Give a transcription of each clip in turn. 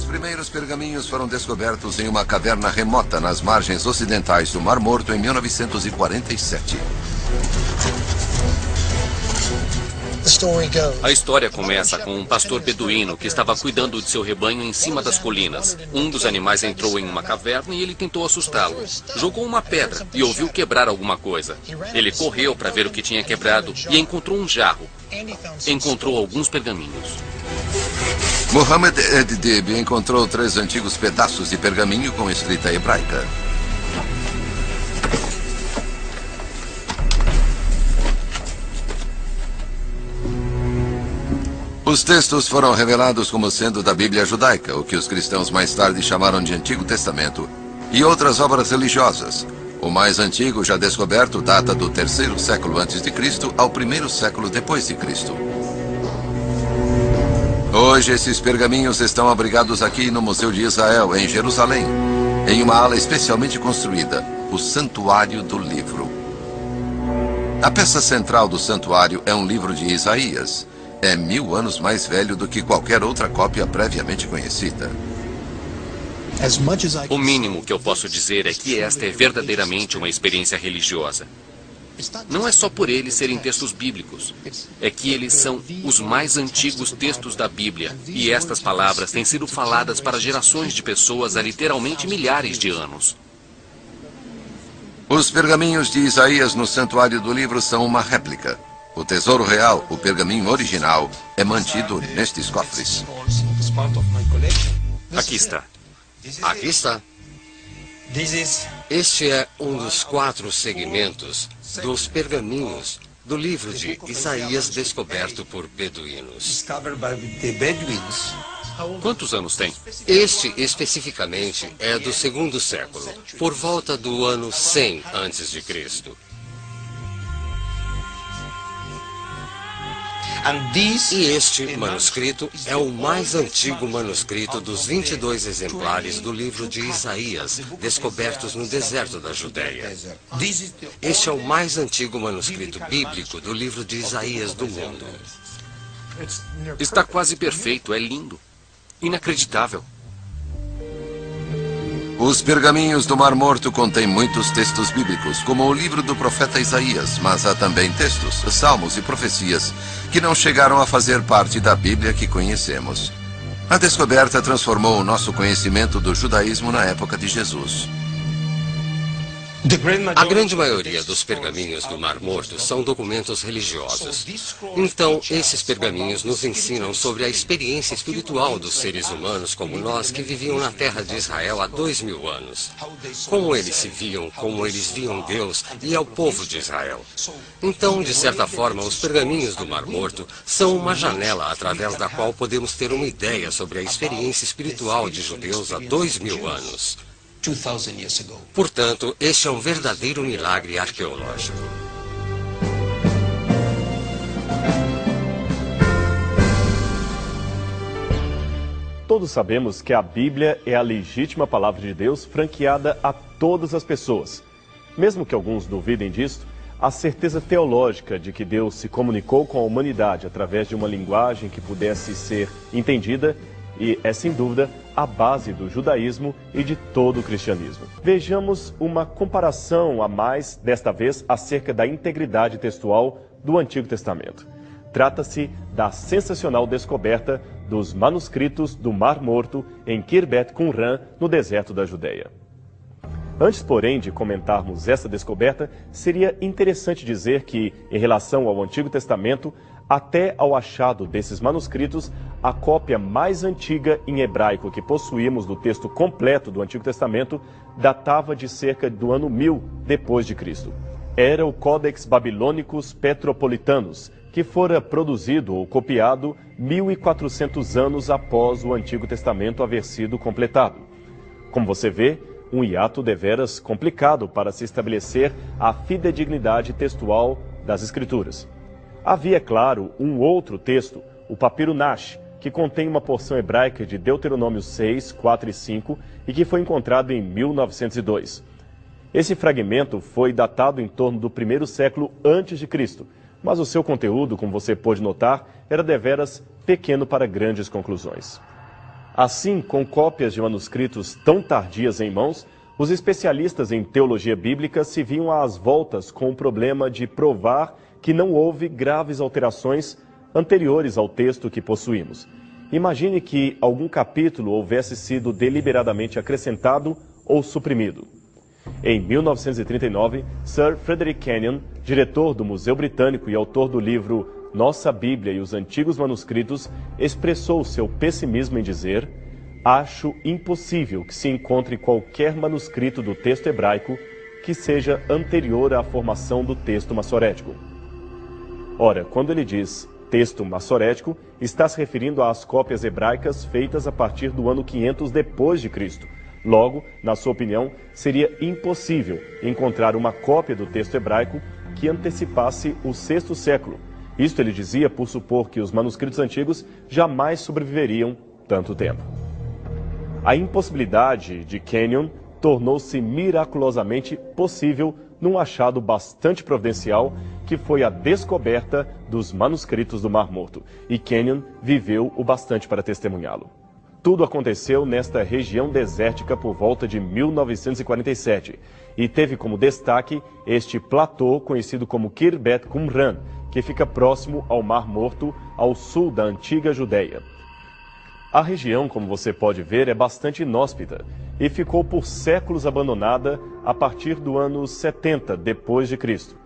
primeiros pergaminhos foram descobertos em uma caverna remota nas margens ocidentais do Mar Morto em 1947. A história começa com um pastor beduíno que estava cuidando de seu rebanho em cima das colinas. Um dos animais entrou em uma caverna e ele tentou assustá-lo. Jogou uma pedra e ouviu quebrar alguma coisa. Ele correu para ver o que tinha quebrado e encontrou um jarro. Encontrou alguns pergaminhos. Mohammed Ed-Dib encontrou 3 antigos pedaços de pergaminho com escrita hebraica. Os textos foram revelados como sendo da Bíblia judaica, o que os cristãos mais tarde chamaram de Antigo Testamento, e outras obras religiosas. O mais antigo já descoberto data do 3º século a.C. ao 1º século depois de Cristo. Hoje esses pergaminhos estão abrigados aqui no Museu de Israel, em Jerusalém, em uma ala especialmente construída, o Santuário do Livro. A peça central do santuário é um livro de Isaías. É 1000 anos mais velho do que qualquer outra cópia previamente conhecida. O mínimo que eu posso dizer é que esta é verdadeiramente uma experiência religiosa. Não é só por eles serem textos bíblicos. É que eles são os mais antigos textos da Bíblia. E estas palavras têm sido faladas para gerações de pessoas há literalmente milhares de anos. Os pergaminhos de Isaías no Santuário do Livro são uma réplica. O tesouro real, o pergaminho original, é mantido nestes cofres. Aqui está. Aqui está. Este é um dos 4 segmentos dos pergaminhos do livro de Isaías descoberto por beduínos. Quantos anos tem? Este, especificamente, é do 2º século, por volta do ano 100 a.C. E este manuscrito é o mais antigo manuscrito dos 22 exemplares do livro de Isaías, descobertos no deserto da Judéia. Este é o mais antigo manuscrito bíblico do livro de Isaías do mundo. Está quase perfeito, é lindo. Inacreditável. Os pergaminhos do Mar Morto contêm muitos textos bíblicos, como o livro do profeta Isaías, mas há também textos, salmos e profecias que não chegaram a fazer parte da Bíblia que conhecemos. A descoberta transformou o nosso conhecimento do judaísmo na época de Jesus. A grande maioria dos pergaminhos do Mar Morto são documentos religiosos. Então, esses pergaminhos nos ensinam sobre a experiência espiritual dos seres humanos como nós que viviam na terra de Israel há 2000 anos. Como eles se viam, como eles viam Deus e ao povo de Israel. Então, de certa forma, os pergaminhos do Mar Morto são uma janela através da qual podemos ter uma ideia sobre a experiência espiritual de judeus há 2000 anos. Portanto, este é um verdadeiro milagre arqueológico. Todos sabemos que a Bíblia é a legítima palavra de Deus franqueada a todas as pessoas. Mesmo que alguns duvidem disto, a certeza teológica de que Deus se comunicou com a humanidade através de uma linguagem que pudesse ser entendida e é, sem dúvida, a base do judaísmo e de todo o cristianismo. Vejamos uma comparação a mais, desta vez, acerca da integridade textual do Antigo Testamento. Trata-se da sensacional descoberta dos manuscritos do Mar Morto em Khirbet Qumran, no deserto da Judéia. Antes, porém, de comentarmos essa descoberta, seria interessante dizer que, em relação ao Antigo Testamento, até ao achado desses manuscritos, a cópia mais antiga em hebraico que possuímos do texto completo do Antigo Testamento datava de cerca do ano 1000 depois de Cristo. Era o Codex Babilônicos Petropolitanos, que fora produzido ou copiado 1400 anos após o Antigo Testamento haver sido completado. Como você vê, um hiato deveras complicado para se estabelecer a fidedignidade textual das Escrituras. Havia, claro, um outro texto, o Papiro Nash, que contém uma porção hebraica de Deuteronômio 6, 4 e 5 e que foi encontrado em 1902. Esse fragmento foi datado em torno do 1º século antes de Cristo, mas o seu conteúdo, como você pôde notar, era deveras pequeno para grandes conclusões. Assim, com cópias de manuscritos tão tardias em mãos, os especialistas em teologia bíblica se viam às voltas com o problema de provar que não houve graves alterações anteriores ao texto que possuímos. Imagine que algum capítulo houvesse sido deliberadamente acrescentado ou suprimido. Em 1939, Sir Frederick Kenyon, diretor do Museu Britânico e autor do livro Nossa Bíblia e os Antigos Manuscritos, expressou seu pessimismo em dizer: "Acho impossível que se encontre qualquer manuscrito do texto hebraico que seja anterior à formação do texto massorético." Ora, quando ele diz texto massorético, está se referindo às cópias hebraicas feitas a partir do ano 500 depois de Cristo. Logo, na sua opinião, seria impossível encontrar uma cópia do texto hebraico que antecipasse o sexto século. Isto ele dizia por supor que os manuscritos antigos jamais sobreviveriam tanto tempo. A impossibilidade de Kenyon tornou-se miraculosamente possível num achado bastante providencial, que foi a descoberta dos manuscritos do Mar Morto, e Kenyon viveu o bastante para testemunhá-lo. Tudo aconteceu nesta região desértica por volta de 1947, e teve como destaque este platô conhecido como Khirbet Qumran, que fica próximo ao Mar Morto, ao sul da antiga Judéia. A região, como você pode ver, é bastante inóspita e ficou por séculos abandonada a partir do ano 70 depois de Cristo.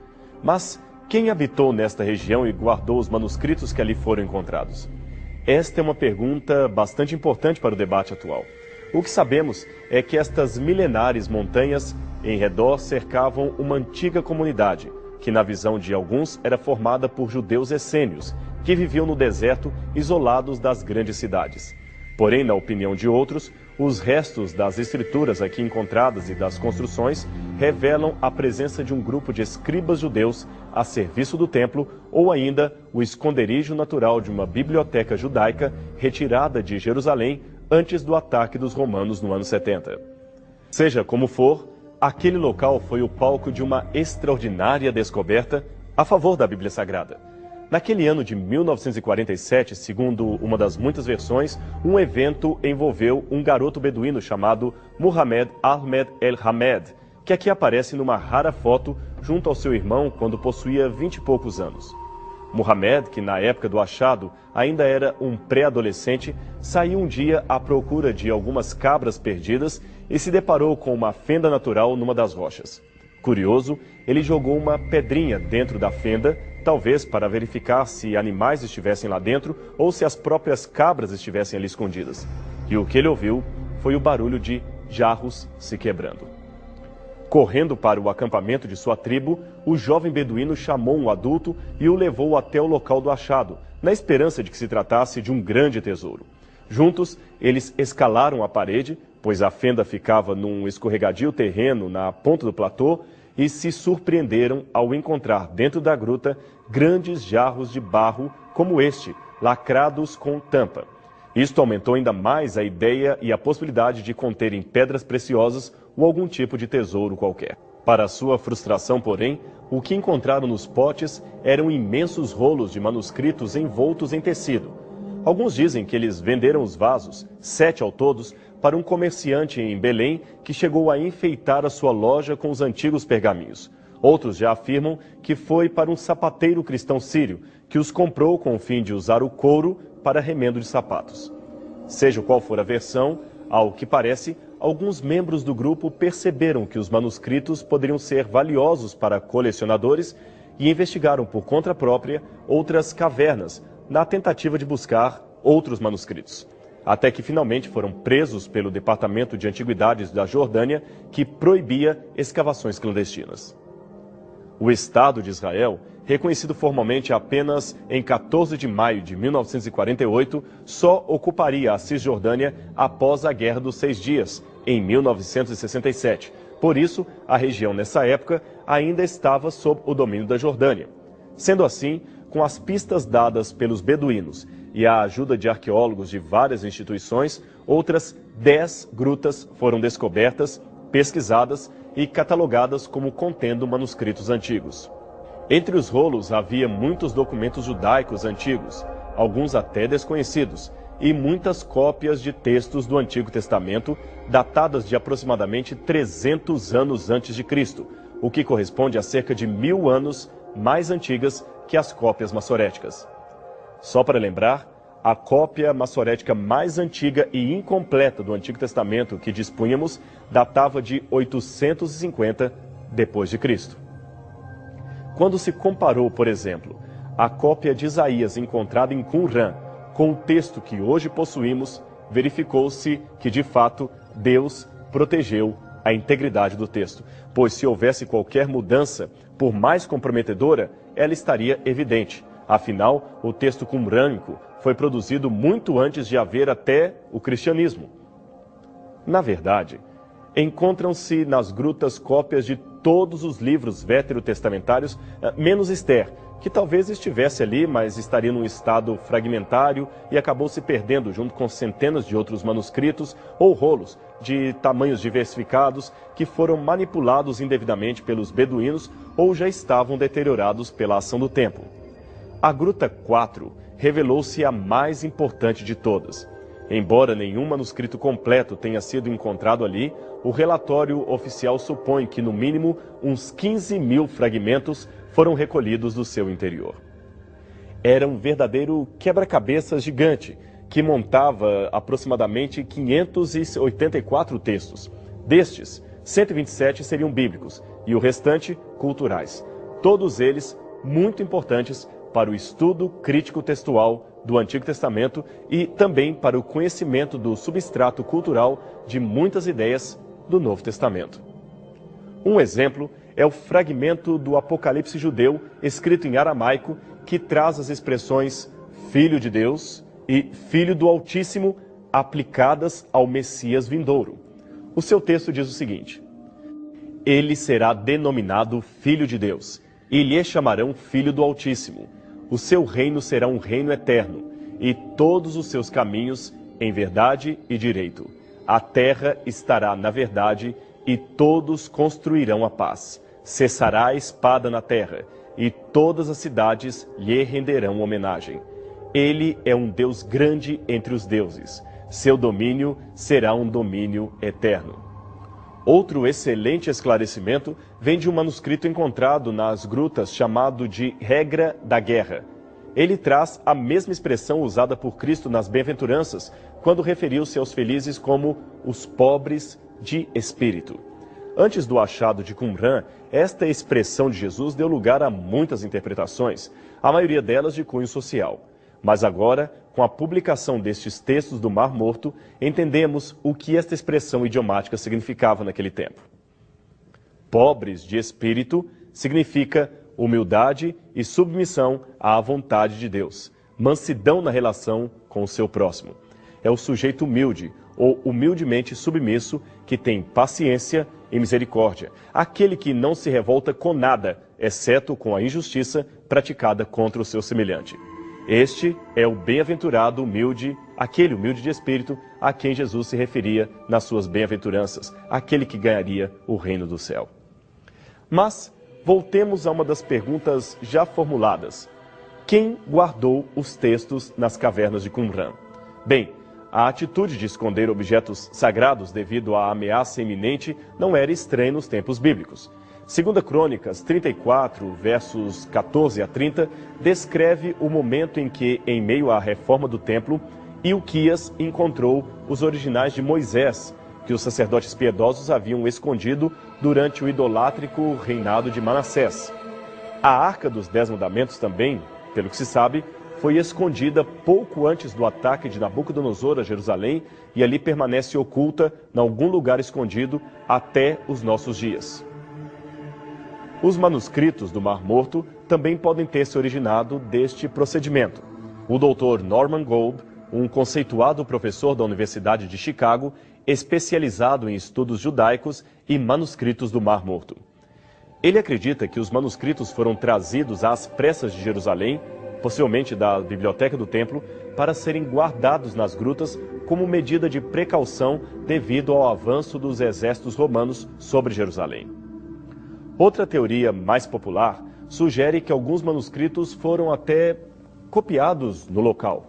Mas quem habitou nesta região e guardou os manuscritos que ali foram encontrados? Esta é uma pergunta bastante importante para o debate atual. O que sabemos é que estas milenares montanhas em redor cercavam uma antiga comunidade, que na visão de alguns era formada por judeus essênios, que viviam no deserto isolados das grandes cidades. Porém, na opinião de outros, os restos das escrituras aqui encontradas e das construções revelam a presença de um grupo de escribas judeus a serviço do templo, ou ainda o esconderijo natural de uma biblioteca judaica retirada de Jerusalém antes do ataque dos romanos no ano 70. Seja como for, aquele local foi o palco de uma extraordinária descoberta a favor da Bíblia Sagrada. Naquele ano de 1947, segundo uma das muitas versões, um evento envolveu um garoto beduíno chamado Muhammad Ahmed El-Hamed, que aqui aparece numa rara foto junto ao seu irmão quando possuía 20 e poucos anos. Muhammad, que na época do achado ainda era um pré-adolescente, saiu um dia à procura de algumas cabras perdidas e se deparou com uma fenda natural numa das rochas. Curioso, ele jogou uma pedrinha dentro da fenda, talvez para verificar se animais estivessem lá dentro ou se as próprias cabras estivessem ali escondidas. E o que ele ouviu foi o barulho de jarros se quebrando. Correndo para o acampamento de sua tribo, o jovem beduíno chamou um adulto e o levou até o local do achado, na esperança de que se tratasse de um grande tesouro. Juntos, eles escalaram a parede, pois a fenda ficava num escorregadio terreno na ponta do platô, e se surpreenderam ao encontrar dentro da gruta grandes jarros de barro como este, lacrados com tampa. Isto aumentou ainda mais a ideia e a possibilidade de conterem pedras preciosas ou algum tipo de tesouro qualquer. Para sua frustração, porém, o que encontraram nos potes eram imensos rolos de manuscritos envoltos em tecido. Alguns dizem que eles venderam os vasos, 7 ao todos, para um comerciante em Belém que chegou a enfeitar a sua loja com os antigos pergaminhos. Outros já afirmam que foi para um sapateiro cristão sírio, que os comprou com o fim de usar o couro para remendo de sapatos. Seja qual for a versão, ao que parece, alguns membros do grupo perceberam que os manuscritos poderiam ser valiosos para colecionadores e investigaram por conta própria outras cavernas, na tentativa de buscar outros manuscritos. Até que finalmente foram presos pelo Departamento de Antiguidades da Jordânia, que proibia escavações clandestinas. O Estado de Israel, reconhecido formalmente apenas em 14 de maio de 1948, só ocuparia a Cisjordânia após a Guerra dos 6 Dias, em 1967. Por isso, a região nessa época ainda estava sob o domínio da Jordânia. Sendo assim, com as pistas dadas pelos beduínos e a ajuda de arqueólogos de várias instituições, outras 10 grutas foram descobertas, pesquisadas e catalogadas como contendo manuscritos antigos. Entre os rolos havia muitos documentos judaicos antigos, alguns até desconhecidos, e muitas cópias de textos do Antigo Testamento, datadas de aproximadamente 300 anos antes de Cristo, o que corresponde a cerca de 1000 anos mais antigas que as cópias massoréticas. Só para lembrar, a cópia massorética mais antiga e incompleta do Antigo Testamento que dispunhamos datava de 850 depois de Cristo. Quando se comparou, por exemplo, a cópia de Isaías encontrada em Qumran com o texto que hoje possuímos, verificou-se que, de fato, Deus protegeu a integridade do texto, pois se houvesse qualquer mudança, por mais comprometedora, ela estaria evidente. Afinal, o texto qumrânico foi produzido muito antes de haver até o cristianismo. Na verdade, encontram-se nas grutas cópias de todos os livros veterotestamentários, menos Esther, que talvez estivesse ali, mas estaria num estado fragmentário e acabou se perdendo junto com centenas de outros manuscritos ou rolos de tamanhos diversificados que foram manipulados indevidamente pelos beduínos ou já estavam deteriorados pela ação do tempo. A Gruta 4 revelou-se a mais importante de todas. Embora nenhum manuscrito completo tenha sido encontrado ali, o relatório oficial supõe que, no mínimo, uns 15.000 fragmentos foram recolhidos do seu interior. Era um verdadeiro quebra-cabeças gigante, que montava aproximadamente 584 textos. Destes, 127 seriam bíblicos e o restante, culturais. Todos eles muito importantes para o estudo crítico textual do Antigo Testamento e também para o conhecimento do substrato cultural de muitas ideias do Novo Testamento. Um exemplo é o fragmento do Apocalipse judeu, escrito em aramaico, que traz as expressões Filho de Deus e Filho do Altíssimo aplicadas ao Messias vindouro. O seu texto diz o seguinte: Ele será denominado Filho de Deus, e lhe chamarão Filho do Altíssimo. O seu reino será um reino eterno, e todos os seus caminhos em verdade e direito. A terra estará na verdade, e todos construirão a paz. Cessará a espada na terra, e todas as cidades lhe renderão homenagem. Ele é um Deus grande entre os deuses. Seu domínio será um domínio eterno. Outro excelente esclarecimento vem de um manuscrito encontrado nas grutas chamado de Regra da Guerra. Ele traz a mesma expressão usada por Cristo nas bem-aventuranças, quando referiu-se aos felizes como os pobres de espírito. Antes do achado de Qumran, esta expressão de Jesus deu lugar a muitas interpretações, a maioria delas de cunho social. Mas agora, com a publicação destes textos do Mar Morto, entendemos o que esta expressão idiomática significava naquele tempo. Pobres de espírito significa humildade e submissão à vontade de Deus, mansidão na relação com o seu próximo. É o sujeito humilde ou humildemente submisso que tem paciência e misericórdia, aquele que não se revolta com nada, exceto com a injustiça praticada contra o seu semelhante. Este é o bem-aventurado humilde, aquele humilde de espírito a quem Jesus se referia nas suas bem-aventuranças, aquele que ganharia o reino do céu. Mas voltemos a uma das perguntas já formuladas. Quem guardou os textos nas cavernas de Qumran? Bem, a atitude de esconder objetos sagrados devido à ameaça iminente não era estranha nos tempos bíblicos. 2 Crônicas 34, versos 14 a 30, descreve o momento em que, em meio à reforma do templo, Ilquias encontrou os originais de Moisés, que os sacerdotes piedosos haviam escondido durante o idolátrico reinado de Manassés. A Arca dos 10 Mandamentos também, pelo que se sabe, foi escondida pouco antes do ataque de Nabucodonosor a Jerusalém e ali permanece oculta em algum lugar escondido até os nossos dias. Os manuscritos do Mar Morto também podem ter se originado deste procedimento. O Dr. Norman Golb, um conceituado professor da Universidade de Chicago, especializado em estudos judaicos e manuscritos do Mar Morto. Ele acredita que os manuscritos foram trazidos às pressas de Jerusalém, possivelmente da biblioteca do templo, para serem guardados nas grutas como medida de precaução devido ao avanço dos exércitos romanos sobre Jerusalém. Outra teoria mais popular sugere que alguns manuscritos foram até copiados no local.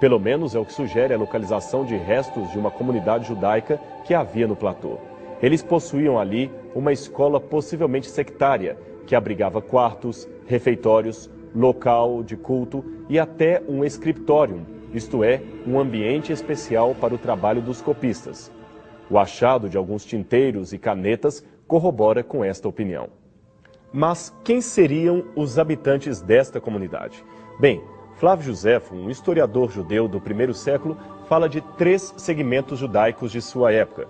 Pelo menos é o que sugere a localização de restos de uma comunidade judaica que havia no platô. Eles possuíam ali uma escola possivelmente sectária, que abrigava quartos, refeitórios, local de culto e até um scriptorium, isto é, um ambiente especial para o trabalho dos copistas. O achado de alguns tinteiros e canetas corrobora com esta opinião. Mas quem seriam os habitantes desta comunidade? Bem, Flávio Joséfo, um historiador judeu do primeiro século, fala de 3 segmentos judaicos de sua época: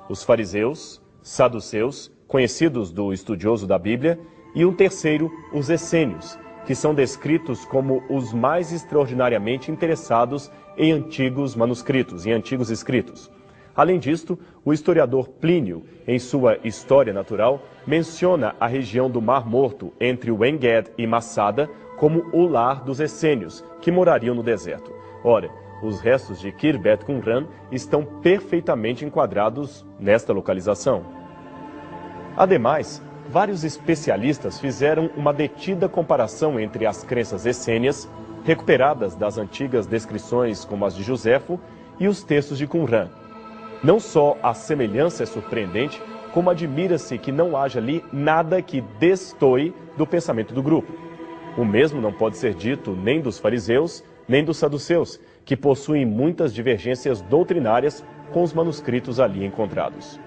os fariseus, saduceus, conhecidos do estudioso da Bíblia, e um terceiro, os essênios, que são descritos como os mais extraordinariamente interessados em antigos manuscritos, em antigos escritos. Além disto, o historiador Plínio, em sua História Natural, menciona a região do Mar Morto entre o En-Ged e Massada como o lar dos essênios, que morariam no deserto. Ora, os restos de Khirbet Qumran estão perfeitamente enquadrados nesta localização. Ademais, vários especialistas fizeram uma detida comparação entre as crenças essênias, recuperadas das antigas descrições como as de Joséfo, e os textos de Qumran. Não só a semelhança é surpreendente, como admira-se que não haja ali nada que destoe do pensamento do grupo. O mesmo não pode ser dito nem dos fariseus, nem dos saduceus, que possuem muitas divergências doutrinárias com os manuscritos ali encontrados.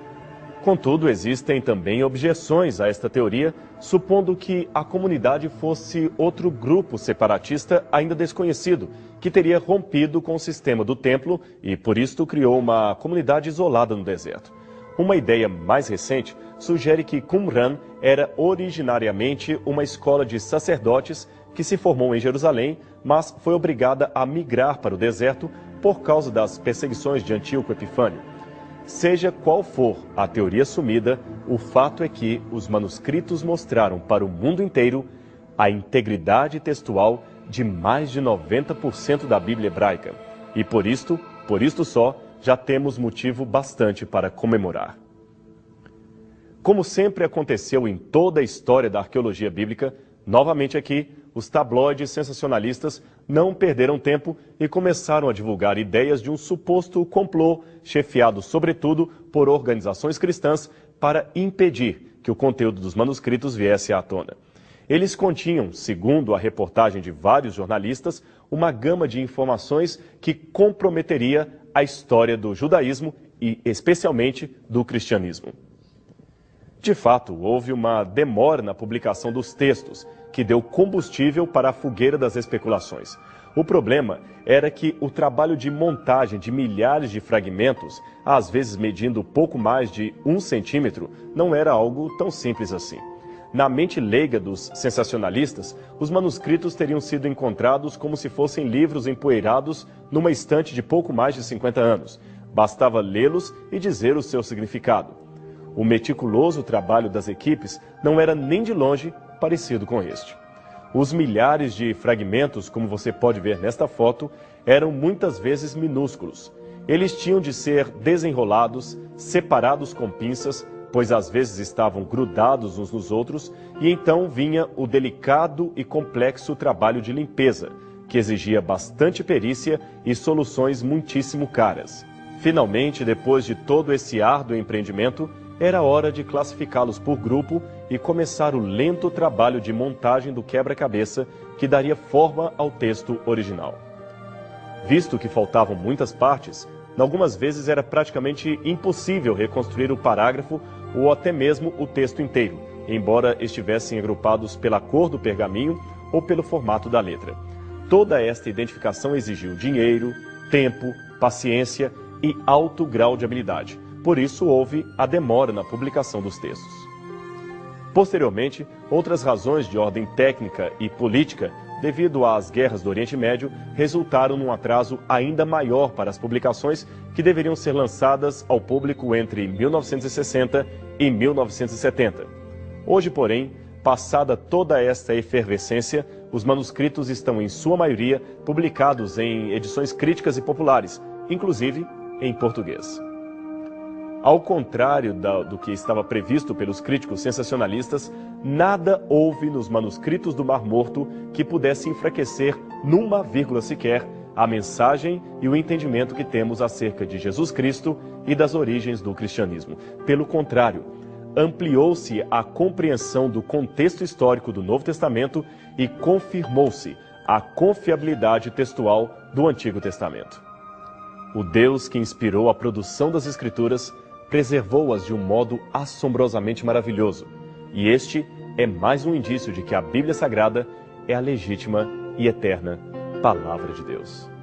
Contudo, existem também objeções a esta teoria, supondo que a comunidade fosse outro grupo separatista ainda desconhecido, que teria rompido com o sistema do templo e, por isto, criou uma comunidade isolada no deserto. Uma ideia mais recente sugere que Qumran era originariamente uma escola de sacerdotes que se formou em Jerusalém, mas foi obrigada a migrar para o deserto por causa das perseguições de Antíoco Epifânio. Seja qual for a teoria assumida, o fato é que os manuscritos mostraram para o mundo inteiro a integridade textual de mais de 90% da Bíblia hebraica. E por isto só, já temos motivo bastante para comemorar. Como sempre aconteceu em toda a história da arqueologia bíblica, novamente aqui, os tabloides sensacionalistas não perderam tempo e começaram a divulgar ideias de um suposto complô, chefiado sobretudo por organizações cristãs, para impedir que o conteúdo dos manuscritos viesse à tona. Eles continham, segundo a reportagem de vários jornalistas, uma gama de informações que comprometeria a história do judaísmo e, especialmente, do cristianismo. De fato, houve uma demora na publicação dos textos, que deu combustível para a fogueira das especulações. O problema era que o trabalho de montagem de milhares de fragmentos, às vezes medindo pouco mais de 1 centímetro, não era algo tão simples assim. Na mente leiga dos sensacionalistas, os manuscritos teriam sido encontrados como se fossem livros empoeirados numa estante de pouco mais de 50 anos. Bastava lê-los e dizer o seu significado. O meticuloso trabalho das equipes não era nem de longe parecido com este. Os milhares de fragmentos, como você pode ver nesta foto, eram muitas vezes minúsculos. Eles tinham de ser desenrolados, separados com pinças, pois às vezes estavam grudados uns nos outros, e então vinha o delicado e complexo trabalho de limpeza, que exigia bastante perícia e soluções muitíssimo caras. Finalmente, depois de todo esse árduo empreendimento, era hora de classificá-los por grupo e começar o lento trabalho de montagem do quebra-cabeça que daria forma ao texto original. Visto que faltavam muitas partes, algumas vezes era praticamente impossível reconstruir o parágrafo ou até mesmo o texto inteiro, embora estivessem agrupados pela cor do pergaminho ou pelo formato da letra. Toda esta identificação exigiu dinheiro, tempo, paciência e alto grau de habilidade. Por isso houve a demora na publicação dos textos. Posteriormente, outras razões de ordem técnica e política, devido às guerras do Oriente Médio, resultaram num atraso ainda maior para as publicações que deveriam ser lançadas ao público entre 1960 e 1970. Hoje, porém, passada toda esta efervescência, os manuscritos estão, em sua maioria, publicados em edições críticas e populares, inclusive em português. Ao contrário do que estava previsto pelos críticos sensacionalistas, nada houve nos manuscritos do Mar Morto que pudesse enfraquecer, numa vírgula sequer, a mensagem e o entendimento que temos acerca de Jesus Cristo e das origens do cristianismo. Pelo contrário, ampliou-se a compreensão do contexto histórico do Novo Testamento e confirmou-se a confiabilidade textual do Antigo Testamento. O Deus que inspirou a produção das Escrituras preservou-as de um modo assombrosamente maravilhoso. E este é mais um indício de que a Bíblia Sagrada é a legítima e eterna Palavra de Deus.